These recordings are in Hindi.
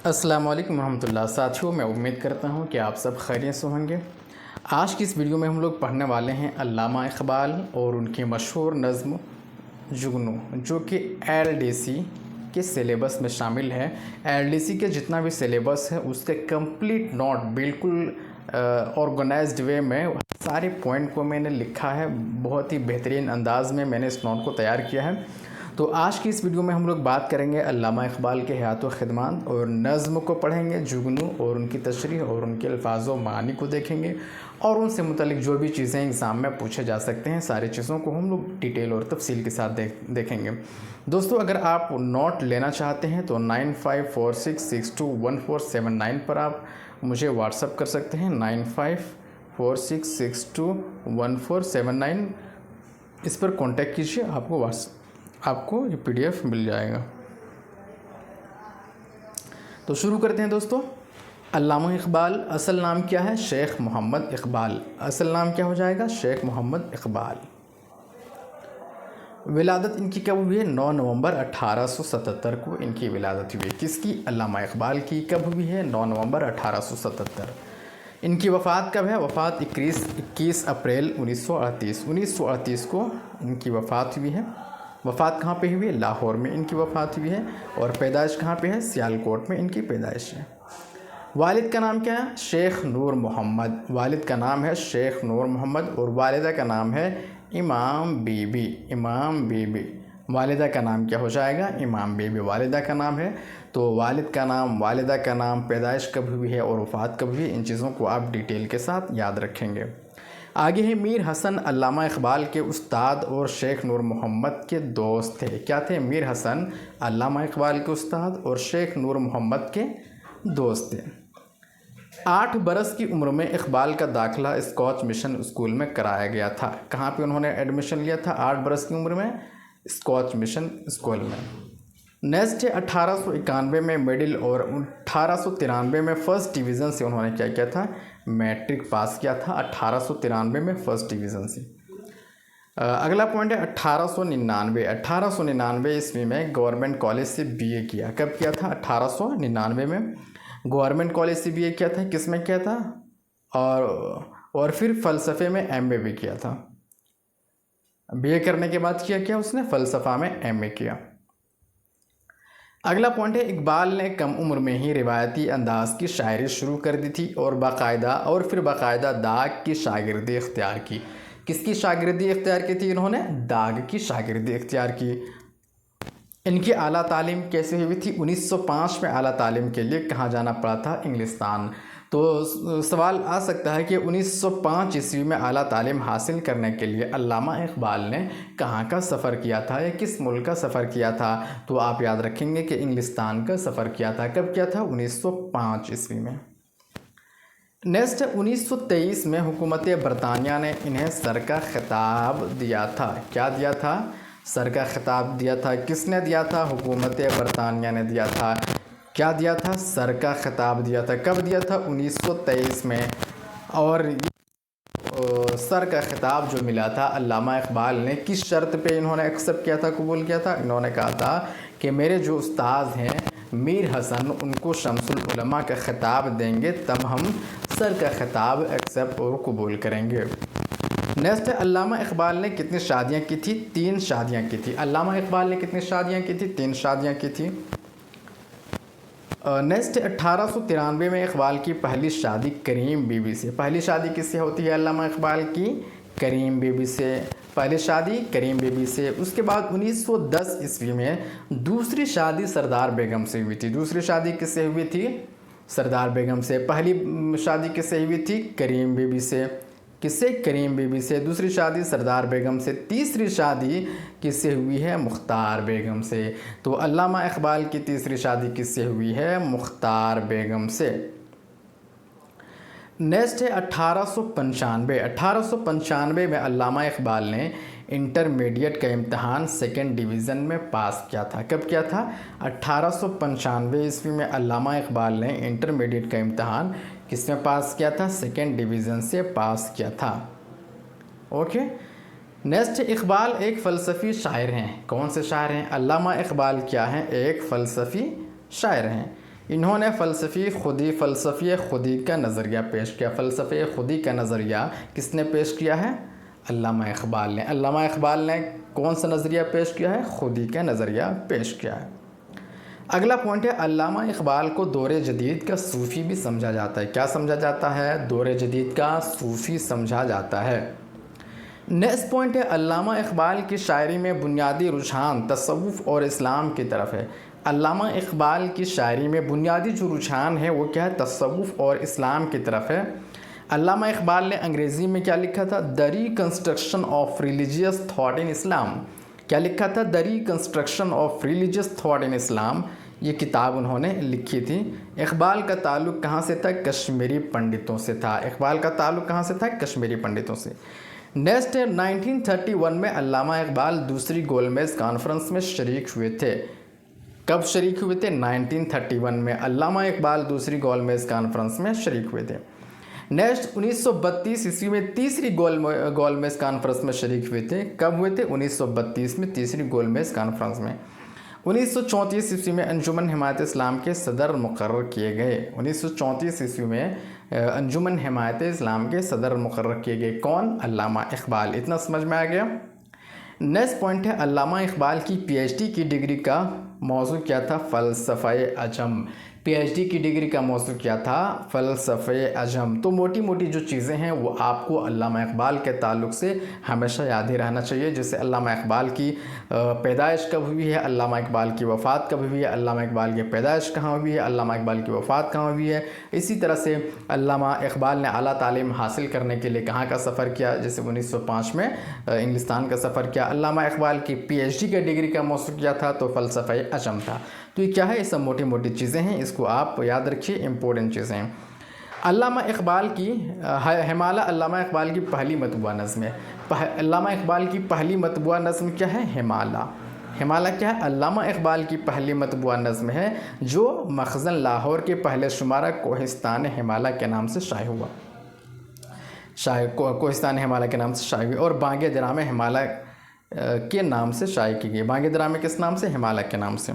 अस्सलाम वालेकुम रहमतुल्लाह। साथियों, मैं उम्मीद करता हूँ कि आप सब खैरियत से होंगे। आज की इस वीडियो में हम लोग पढ़ने वाले हैं अल्लामा इक़बाल और उनकी मशहूर नज़्म जुगनू, जो कि एलडीसी के सिलेबस में शामिल है। एलडीसी के जितना भी सिलेबस है उसके कंप्लीट नोट बिल्कुल ऑर्गेनाइज्ड वे में सारे पॉइंट को मैंने लिखा है। बहुत ही बेहतरीन अंदाज़ में मैंने इस नोट को तैयार किया है। तो आज की इस वीडियो में हम लोग बात करेंगे अल्लामा इक़बाल के हयात व ख़िदमात और नज़्म को पढ़ेंगे जुगनू और उनकी तशरीह और उनके अल्फाज व मानी को देखेंगे और उनसे मुतल्लिक़ जो भी चीज़ें एग्ज़ाम में पूछे जा सकते हैं सारी चीज़ों को हम लोग डिटेल और तफसील के साथ देखेंगे। दोस्तों, अगर आप नोट लेना चाहते हैं तो 9546621479 पर आप मुझे व्हाट्सअप कर सकते हैं। 9546621479 इस पर कॉन्टेक्ट कीजिए, आपको ये PDF मिल जाएगा। तो शुरू करते हैं दोस्तों। अल्लामा इक़बाल असल नाम क्या है? शेख मोहम्मद इक़बाल। असल नाम क्या हो जाएगा? शेख मोहम्मद इक़बाल। विलादत इनकी कब हुई है? 9 नवंबर 1877 को इनकी विलादत हुई। किसकी? अल्लामा इक़बाल की। कब हुई है? 9 नवंबर 1877। इनकी वफ़ात कब है? वफ़ात 21 अप्रैल 1938 को इनकी वफ़ात हुई है। वफ़ात कहाँ पे हुई है? लाहौर में इनकी वफ़ात हुई है। और पैदाइश कहाँ पे है? सियालकोट में इनकी पैदाइश है। वालिद का नाम क्या है? शेख नूर मोहम्मद। वालिद का नाम है शेख नूर मोहम्मद और वालिदा का नाम है इमाम बीबी। वालिदा का नाम क्या हो जाएगा? इमाम बीबी वालिदा का नाम है। तो वालिद का नाम, वालिदा का नाम, पैदाइश कब हुई है और वफ़ात कब हुई, इन चीज़ों को आप डिटेल के साथ याद रखेंगे। आगे है मीर हसन अल्लामा इक़बाल के उस्ताद और शेख नूर मोहम्मद के दोस्त थे। क्या थे? मीर हसन अल्लामा इक़बाल के उस्ताद और शेख नूर मोहम्मद के दोस्त थे। 8 बरस की उम्र में इक़बाल का दाखिला स्कॉच मिशन स्कूल में कराया गया था। कहाँ पे उन्होंने एडमिशन लिया था? 8 बरस की उम्र में स्कॉच मिशन स्कूल में। नेक्स्ट है 1891 में मिडिल और 1893 में फ़र्स्ट डिवीज़न से उन्होंने क्या किया था? मैट्रिक पास किया था 1893 में फ़र्स्ट डिवीज़न से। अगला पॉइंट है 1899 ईस्वी में गवर्नमेंट कॉलेज से BA किया। कब किया था? 1899 में गवर्नमेंट कॉलेज से BA किया था। किस में किया था? और फिर फ़लसफ़े में MA भी किया था। BA करने के बाद किया उसने फ़लसफ़ा में MA किया। अगला पॉइंट है इक़बाल ने कम उम्र में ही रिवायती अंदाज़ की शायरी शुरू कर दी थी और फिर बाकायदा दाग की शागिर्दी इख्तियार की। किसकी शागिर्दी इख्तियार की थी इन्होंने? दाग की शागिर्दी इख्तियार की। इनकी आला तालीम कैसे हुई थी? 1905 में आला तालीम के लिए कहाँ जाना पड़ा था? इंग्लिस्तान। तो सवाल आ सकता है कि 1905 ईस्वी में आला तालीम हासिल करने के लिए अल्लामा इक़बाल ने कहाँ का सफ़र किया था या किस मुल्क का सफ़र किया था? तो आप याद रखेंगे कि इंग्लिस्तान का सफ़र किया था। कब किया था? 1905 ईस्वी में। नेक्स्ट 1923 में हुकूमत बरतानिया ने इन्हें सर का खिताब दिया था। क्या दिया था? सर का खिताब दिया था। किसने दिया था? हुकूमत बरतानिया ने दिया था। क्या दिया था? सर का खिताब दिया था। कब दिया था? 1923 में। और सर का खिताब जो मिला था अल्लामा इक़बाल ने किस शर्त पे इन्होंने एक्सेप्ट किया था, कबूल किया था? इन्होंने कहा था कि मेरे जो उस्ताद हैं मीर हसन, उनको शम्सुल उलमा का खिताब देंगे तब हम सर का खिताब एक्सेप्ट और कबूल करेंगे। नेक्स्ट है अल्लामा इक़बाल ने कितनी शादियाँ की थी? 3 शादियाँ की थी। अल्लामा इक़बाल ने कितनी शादियाँ की थी? 3 शादियाँ की थी। नेक्स्ट 1893 में इक़बाल की पहली शादी करीम बीबी से। पहली शादी किससे होती है अल्लामा इक़बाल की? करीम बीबी से। पहली शादी करीम बीबी से। उसके बाद 1910 ईस्वी में दूसरी शादी सरदार बेगम से हुई थी। दूसरी शादी किससे हुई थी? सरदार बेगम से। पहली शादी किससे हुई थी? करीम बीबी से। किससे? करीम बीबी से। दूसरी शादी सरदार बेगम से। तीसरी शादी किससे हुई है? मुख्तार बेगम से। तो अल्लामा इक़बाल की तीसरी शादी किससे हुई है? मुख्तार बेगम से। नेक्स्ट है 1895 में अल्लामा इक़बाल ने इंटरमीडिएट का इम्तहान 2nd डिवीज़न में पास किया था। कब किया था? 1895 ईस्वी में अल्लामा इक़बाल ने इंटरमीडिएट का इम्तहान किस में पास किया था? 2nd डिवीज़न से पास किया था। ओके। नेक्स्ट इक़बाल एक फ़लसफ़ी शायर हैं। कौन से शायर हैं? अल्लामा इक़बाल क्या हैं? एक फ़लसफ़ी शायर हैं। इन्होंने फ़लसफ़े खुदी का नज़रिया पेश किया। फ़लसफ़े खुदी का नज़रिया किसने पेश किया है? अल्लामा इक़बाल ने। अल्लामा इक़बाल ने कौन सा नज़रिया पेश किया है? खुदी का नज़रिया पेश किया है। अगला पॉइंट है, अल्लामा इक़बाल को दौरे जदीद का सूफ़ी भी समझा जाता है। क्या समझा जाता है? दौरे जदीद का सूफ़ी समझा जाता है। नेक्स्ट पॉइंट है, अल्लामा इक़बाल की शायरी में बुनियादी रुझान तसव्वुफ़ और इस्लाम की तरफ है। अल्लामा इक़बाल की शायरी में बुनियादी जो रुझान है वो क्या है? तसव्वुफ़ और इस्लाम की तरफ है। अल्लामा इक़बाल ने अंग्रेज़ी में क्या लिखा था? The reconstruction of religious thought in Islam. क्या लिखा था? The reconstruction of religious thought in Islam. ये किताब उन्होंने लिखी थी। इक़बाल का ताल्लुक़ कहाँ से था? कश्मीरी पंडितों से था। इक़बाल का ताल्लुक़ कहाँ से था? कश्मीरी पंडितों से। नेक्स्ट है, 1931 में अल्लामा इक़बाल दूसरी गोलमेज़ कॉन्फ्रेंस में शरीक हुए थे। कब शरीक हुए थे? 1931 में अल्लामा इक़बाल दूसरी गोलमेज़ कॉन्फ्रेंस में शरीक हुए थे। नेक्स्ट, 1932 ईस्वी में तीसरी गोलमेज़ कॉन्फ्रेंस में शरीक हुए थे। कब हुए थे? 1932 में तीसरी गोलमेज़ कॉन्फ्रेंस में। 1934 ईस्वी में अंजुमन हिमायत इस्लाम के सदर मुकर्रर किए गए। 1934 ईस्वी में अंजुमन हिमायत इस्लाम के सदर मुकर्रर किए गए। कौन? अल्लामा इक़बाल। इतना समझ में आ गया। नेक्स्ट पॉइंट है, अल्लामा इक़बाल की पीएचडी की डिग्री का मौजू क्या था? फ़लसफ़े अजम। पीएचडी की डिग्री का मौजू क्या था? फ़लसफ़े अजम। तो मोटी मोटी जो चीज़ें हैं वो आपको अल्लामा इक़बाल के ताल्लुक़ से हमेशा याद ही रहना चाहिए। जैसे अल्लामा इक़बाल की पैदाइश कब हुई है, अल्लामा इक़बाल की वफ़ात कब हुई है, अल्लामा इक़बाल की पैदाइश कहाँ हुई है, अल्लामा इक़बाल की वफ़ात कहाँ हुई है। इसी तरह से अल्लामा इक़बाल ने आला तालीम हासिल करने के लिए कहाँ का सफ़र किया? जैसे 1905 में इंग्लिस्तान का सफ़र किया। अल्लामा इक़बाल की पीएचडी का डिग्री का मौजू क्या था? तो फ़लसफ़े अजम था। तो ये क्या है? ये सब मोटी मोटी चीज़ें हैं, इसको आप याद रखिए, इम्पोर्टेंट चीज़ें हैं। अल्लामा इक़बाल की हिमाला अल्लामा इक़बाल की पहली मतबूआ नज़्म है। अल्लामा इक़बाल की पहली मतबूआ नज़्म क्या है? हिमाला। हिमाला क्या है? अल्लामा इक़बाल की पहली मतबूआ नज़्म है जो मखज़न लाहौर के पहले शुमारा कोहिस्तान हिमाला के नाम से शाये हुआ। कोहिस्तान हिमाला के नाम से शाये हुई और बांगे दरामे हिमाला के नाम से शाये की गई। बांगे दरामे किस नाम से? हिमाला के नाम से।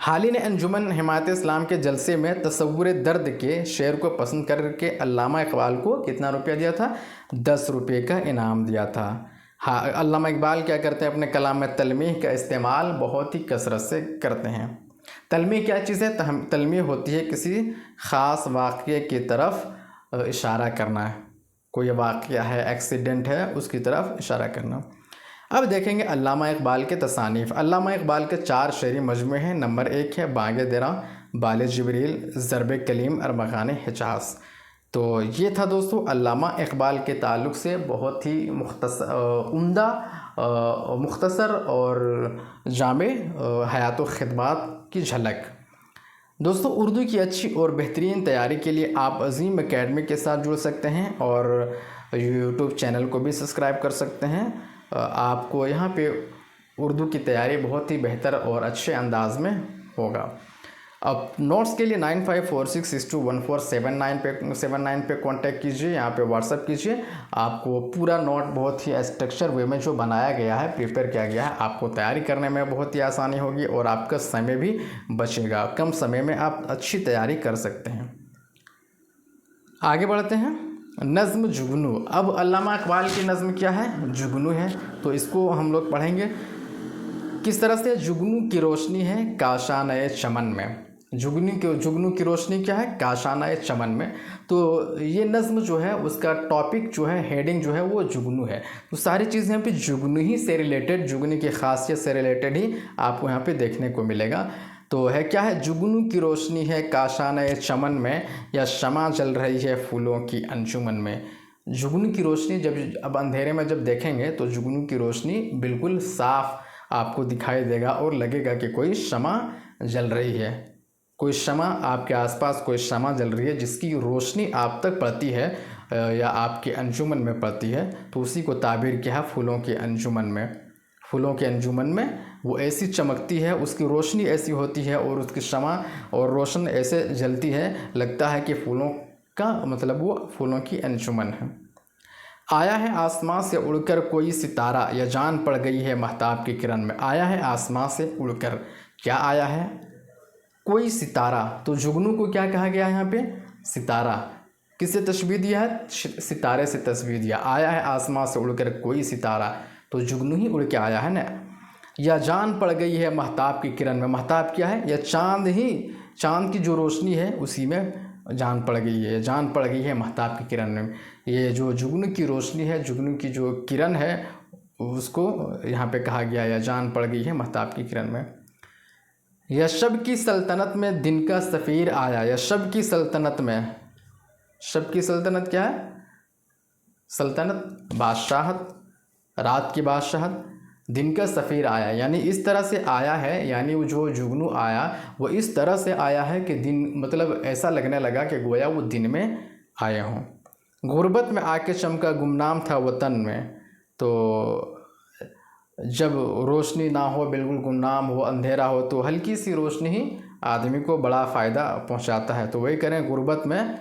हाली ने अंजुमन हिमायत इस्लाम के जलसे में तसव्वुर दर्द के शेर को पसंद करके अल्लामा इक़बाल को कितना रुपया दिया था? 10 रुपये का इनाम दिया था। हाँ, अल्लामा इक़बाल क्या करते हैं? अपने कलाम में तलमीह का इस्तेमाल बहुत ही कसरत से करते हैं। तलमीह क्या चीज़ है? तलमीह होती है किसी ख़ास वाक़ये की तरफ इशारा करना है। कोई वाक़या है, एक्सीडेंट है, उसकी तरफ इशारा करना। अब देखेंगे अल्लामा इक़बाल के तसानीफ़। अल्लामा इक़बाल के 4 शेरी मजमूए हैं। नंबर 1 है बांगे दरा, बाले जिब्रील, ज़रबे कलीम, अरमग़ान हिजाज़। तो ये था दोस्तों अल्लामा इक़बाल के ताल्लुक़ से बहुत ही उम्दा, मुख्तसर और जामे हयात व ख़िदमत की झलक। दोस्तों, उर्दू की अच्छी और बेहतरीन तैयारी के लिए आप अज़ीम अकेडमी के साथ जुड़ सकते हैं और यूट्यूब चैनल को भी सब्सक्राइब कर सकते हैं। आपको यहाँ पे उर्दू की तैयारी बहुत ही बेहतर और अच्छे अंदाज में होगा। अब नोट्स के लिए 9546621479 पे कांटेक्ट कीजिए, यहाँ पे व्हाट्सएप कीजिए। आपको पूरा नोट बहुत ही स्ट्रक्चर वे में जो बनाया गया है, प्रिपेयर किया गया है, आपको तैयारी करने में बहुत ही आसानी होगी और आपका समय भी बचेगा। कम समय में आप अच्छी तैयारी कर सकते हैं। आगे बढ़ते हैं। नज़्म जुगनू। अब अल्लामा इक़बाल की नज़्म क्या है? जुगनू है। तो इसको हम लोग पढ़ेंगे किस तरह से। जुगनू की रोशनी है काशाने चमन में। जुगनू की रोशनी क्या है? काशाने चमन में। तो ये नज़्म जो है उसका टॉपिक जो है, हेडिंग जो है वो जुगनू है। तो सारी चीज़ें यहाँ पे जुगनू ही से रिलेटेड, जुगनू की खासियत से रिलेटेड ही आपको यहाँ पे देखने को मिलेगा। तो है क्या है? जुगनू की रोशनी है काशाने चमन में, या शमा जल रही है फूलों की अंजुमन में। जुगनू की रोशनी जब अब अंधेरे में जब देखेंगे तो जुगनू की रोशनी बिल्कुल साफ आपको दिखाई देगा और लगेगा कि कोई शमा जल रही है। कोई शमा आपके आसपास, कोई शमा जल रही है जिसकी रोशनी आप तक पड़ती है या आपके अंजुमन में पड़ती है, तो उसी को ताबीर किया है फूलों के अंजुमन में। फूलों के अंजुमन में वो ऐसी चमकती है, उसकी रोशनी ऐसी होती है और उसकी शमा और रोशन ऐसे जलती है, लगता है कि फूलों का मतलब वो फूलों की अंजुमन है। आया है आसमां से उड़कर कोई सितारा, या जान पड़ गई है महताब की किरण में। आया है आसमां से उड़कर, क्या आया है? कोई सितारा, तो जुगनू को क्या कहा गया है यहाँ पे? सितारा। किससे तशबीह दिया है? सितारे से तशबीह दिया। आया है आसमां से उड़कर कोई सितारा, तो जुगनू ही उड़ के आया है ना। या जान पड़ गई है महताब की किरण में, महताब क्या है? या चांद ही, चांद की जो रोशनी है उसी में जान पड़ गई है, जान पड़ गई है महताब की किरण में। ये जो जुगनू की रोशनी है, जुगनू की जो किरण है, उसको यहाँ पे कहा गया या जान पड़ गई है महताब की किरण में। यशब की सल्तनत में दिन का सफ़ीर आया, यशब की सल्तनत में, शब की सल्तनत क्या है? सल्तनत, बादशाहत, रात की बादशाहत। दिन का सफ़ीर आया यानी इस तरह से आया है, यानी वो जो जुगनू आया वो इस तरह से आया है कि दिन, मतलब ऐसा लगने लगा कि गोया वो दिन में आए हों। गुर्बत में आके चमका गुमनाम था वतन में, तो जब रोशनी ना हो, बिल्कुल गुमनाम हो, अंधेरा हो, तो हल्की सी रोशनी ही आदमी को बड़ा फ़ायदा पहुंचाता है। तो वही करें गुर्बत में,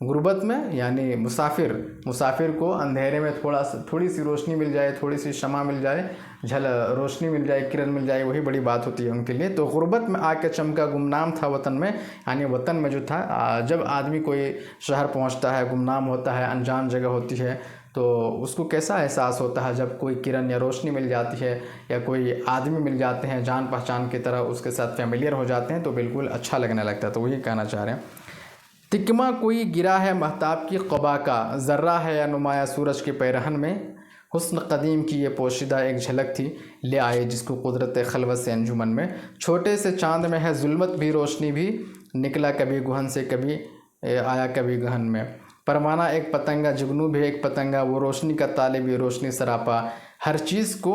गुर्बत में यानी मुसाफिर, मुसाफिर को अंधेरे में थोड़ी सी रोशनी मिल जाए, थोड़ी सी शमा मिल जाए, रोशनी मिल जाए, किरण मिल जाए, वही बड़ी बात होती है उनके लिए। तो गुर्बत में आके चमका गुमनाम था वतन में, यानी वतन में जो था, जब आदमी कोई शहर पहुंचता है, गुमनाम होता है, अनजान जगह होती है, तो उसको कैसा एहसास होता है जब कोई किरण या रोशनी मिल जाती है या कोई आदमी मिल जाते हैं जान पहचान की तरह, उसके साथ फैमिलियर हो जाते हैं, तो बिल्कुल अच्छा लगने लगता है। तो वही कहना चाह रहे हैं। तिकमा कोई गिरा है महताब की क़बा का, ज़र्रा है या नुमाया सूरज के पैरहन में, हुस्न कदीम की ये पोशीदा एक झलक थी, ले आए जिसको कुदरत खलवत से अंजुमन में। छोटे से चांद में है जुल्मत भी रोशनी भी, निकला कभी गुहन से कभी आया कभी गहन में। परवाना एक पतंगा, जुगनू भी एक पतंगा, वो रोशनी का तालिब ये रोशनी सरापा। हर चीज़ को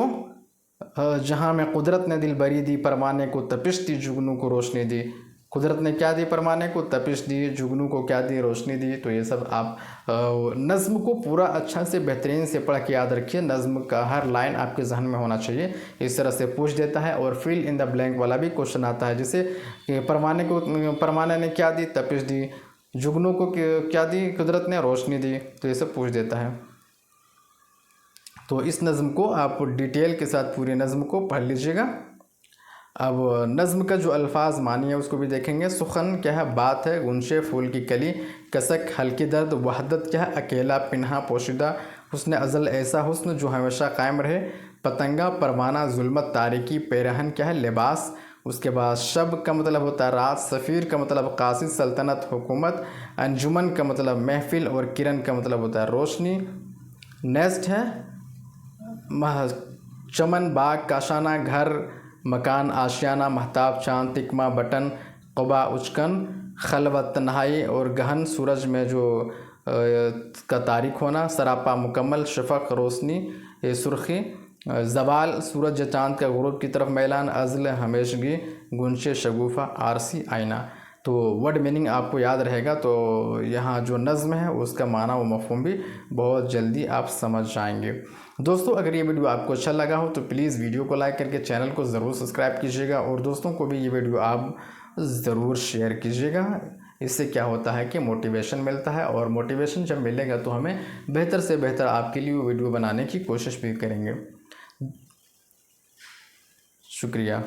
जहाँ में कुदरत ने दिल बरी दी, परवाने को तपिश दी, जुगनू को रोशनी दी। कुदरत ने क्या दी? परवाने को तपिश दी, जुगनू को क्या दी? रोशनी दी। तो ये सब आप नज़्म को पूरा अच्छा से बेहतरीन से पढ़ के याद रखिए। नज़्म का हर लाइन आपके जहन में होना चाहिए। इस तरह से पूछ देता है। और फिल इन द ब्लैंक वाला भी क्वेश्चन आता है, जैसे परवाने ने क्या दी? तपिश दी। जुगनू को क्या दी? कुदरत ने रोशनी दी। तो ये सब पूछ देता है। तो इस नज़्म को आप डिटेल के साथ पूरी नज़्म को पढ़ लीजिएगा। अब नज़्म का जो अल्फाज मानी है उसको भी देखेंगे। सुखन क्या है? बात है, गुंशे फूल की कली, कसक हल्की दर्द, वहदत क्या है? अकेला पिन्हा पोशीदा, हुस्न अज़ल ऐसा हुस्न जो हमेशा कायम रहे, पतंगा परवाना जुल्मत तारीकी, पैरहन क्या है? लिबास। उसके बाद शब का मतलब होता है रात, सफ़ीर का मतलब कासिद सल्तनत हुकूमत, अंजुमन का मतलब महफिल, और किरण का मतलब होता है रोशनी। नेस्ट है चमन बाग, काशाना घर, मकान आशियाना, महताब चाँद, तिकमा बटन, क़बा उचकन, खलवत तन्हाई, और गहन सूरज में जो का तारीख होना, सरापा मुकम्मल, शफ़क़ रोशनी सुर्खी, ज़वाल सूरज या चाँद का गुरूब की तरफ मैलान, अज़ल हमेशगी, गुंशे शगुफ़ा, आरसी आईना। तो वर्ड मीनिंग आपको याद रहेगा। तो यहाँ जो नज़्म है उसका माना व मफ़हूम भी बहुत जल्दी आप समझ जाएंगे। दोस्तों, अगर ये वीडियो आपको अच्छा लगा हो तो प्लीज़ वीडियो को लाइक करके चैनल को ज़रूर सब्सक्राइब कीजिएगा, और दोस्तों को भी ये वीडियो आप ज़रूर शेयर कीजिएगा। इससे क्या होता है कि मोटिवेशन मिलता है, और मोटिवेशन जब मिलेगा तो हमें बेहतर से बेहतर आपके लिए वीडियो बनाने की कोशिश भी करेंगे। शुक्रिया।